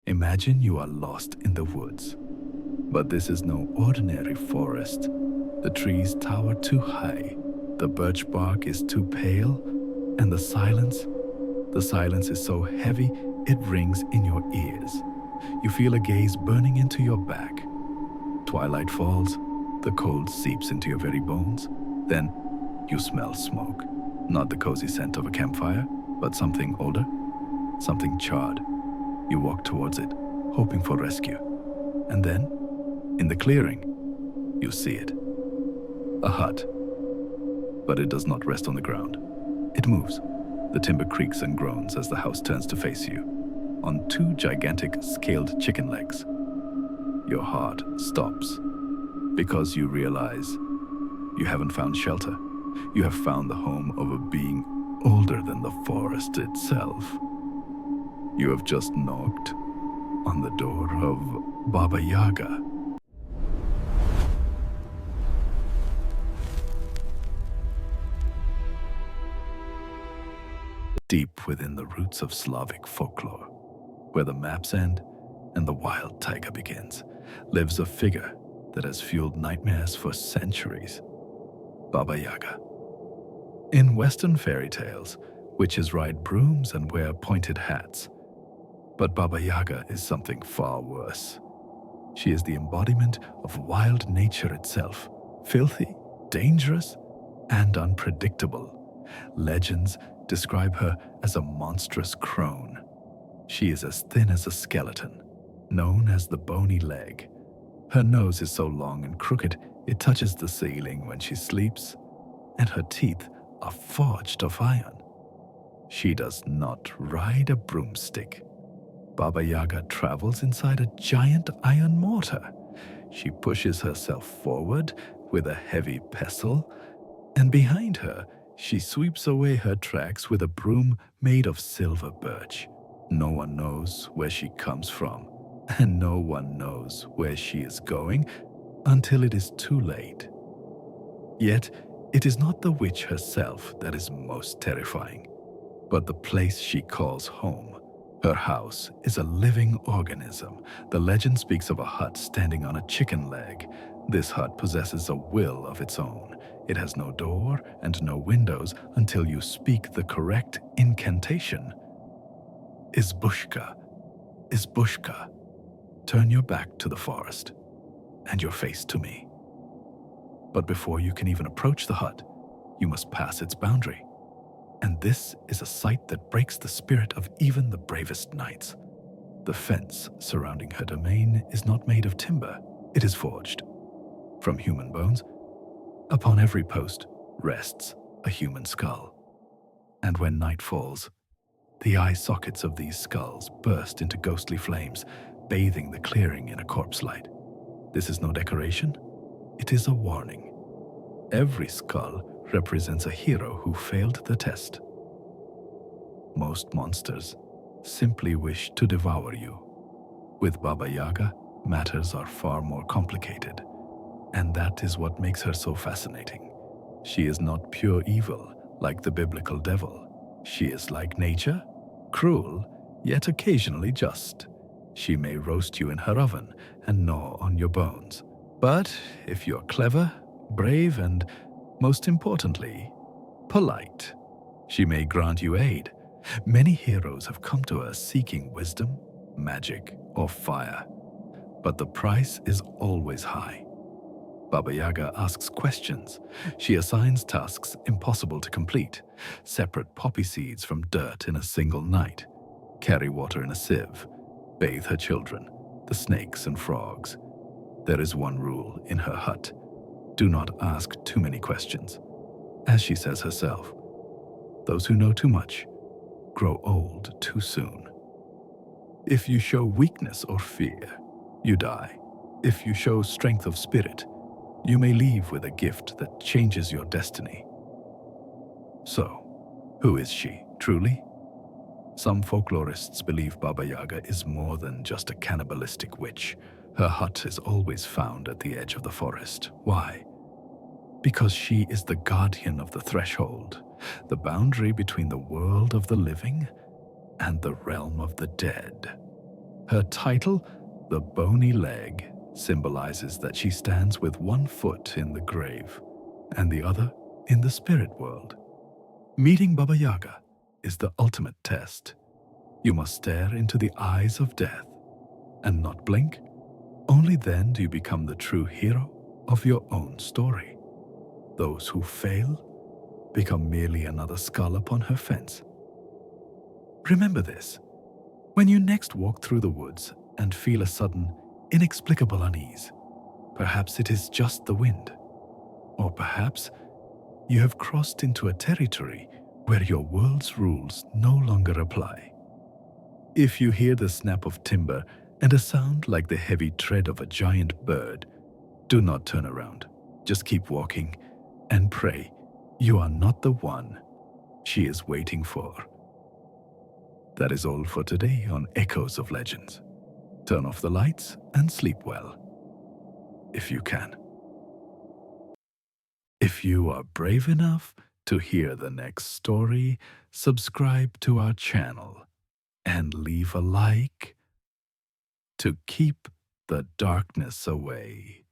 Imagine you are lost in the woods. But this is no ordinary forest. The trees tower too high, the birch bark is too pale, and the silence is so heavy it rings in your ears. You feel a gaze burning into your back. Twilight falls, the cold seeps into your very bones. Then you smell smoke. Not the cozy scent of a campfire, but something older, something charred. You walk towards it, hoping for rescue. And then, in the clearing, you see it. A hut. But it does not rest on the ground. It moves. The timber creaks and groans as the house turns to face you, on two gigantic scaled chicken legs. Your heart stops, because you realize you haven't found shelter. You have found the home of a being older than the forest itself. You have just knocked on the door of Baba Yaga. Deep within the roots of Slavic folklore, where the maps end and the wild taiga begins, lives a figure that has fueled nightmares for centuries. Baba Yaga. In Western fairy tales, witches ride brooms and wear pointed hats. But Baba Yaga is something far worse. She is the embodiment of wild nature itself, filthy, dangerous, and unpredictable. Legends describe her as a monstrous crone. She is as thin as a skeleton, known as the Bony Leg. Her nose is so long and crooked it touches the ceiling when she sleeps, and her teeth are forged of iron. She does not ride a broomstick. Baba Yaga travels inside a giant iron mortar. She pushes herself forward with a heavy pestle, and behind her, she sweeps away her tracks with a broom made of silver birch. No one knows where she comes from, and no one knows where she is going until it is too late. Yet, it is not the witch herself that is most terrifying, but the place she calls home. Her house is a living organism. The legend speaks of a hut standing on a chicken leg. This hut possesses a will of its own. It has no door and no windows until you speak the correct incantation. Izbushka, Izbushka. Turn your back to the forest and your face to me. But before you can even approach the hut, you must pass its boundary. And this is a sight that breaks the spirit of even the bravest knights. The fence surrounding her domain is not made of timber, it is forged from human bones. Upon every post rests a human skull. And when night falls, the eye sockets of these skulls burst into ghostly flames, bathing the clearing in a corpse light. This is no decoration, it is a warning. Every skull represents a hero who failed the test. Most monsters simply wish to devour you. With Baba Yaga, matters are far more complicated, and that is what makes her so fascinating. She is not pure evil like the biblical devil. She is like nature, cruel, yet occasionally just. She may roast you in her oven and gnaw on your bones. But if you're clever, brave, and most importantly, polite, she may grant you aid. Many heroes have come to her seeking wisdom, magic, or fire, but the price is always high. Baba Yaga asks questions. She assigns tasks impossible to complete. Separate poppy seeds from dirt in a single night. Carry water in a sieve. Bathe her children, the snakes and frogs. There is one rule in her hut. Do not ask too many questions. As she says herself, those who know too much grow old too soon. If you show weakness or fear, you die. If you show strength of spirit, you may leave with a gift that changes your destiny. So, who is she, truly? Some folklorists believe Baba Yaga is more than just a cannibalistic witch. Her hut is always found at the edge of the forest. Why? Because she is the guardian of the threshold, the boundary between the world of the living and the realm of the dead. Her title, the Bony Leg, symbolizes that she stands with one foot in the grave and the other in the spirit world. Meeting Baba Yaga is the ultimate test. You must stare into the eyes of death and not blink. Only then do you become the true hero of your own story. Those who fail become merely another skull upon her fence. Remember this. When you next walk through the woods and feel a sudden, inexplicable unease, perhaps it is just the wind, or perhaps you have crossed into a territory where your world's rules no longer apply. If you hear the snap of timber and a sound like the heavy tread of a giant bird, do not turn around. Just keep walking and pray you are not the one she is waiting for. That is all for today on Echoes of Legends. Turn off the lights and sleep well, if you can. If you are brave enough to hear the next story, subscribe to our channel and leave a like to keep the darkness away.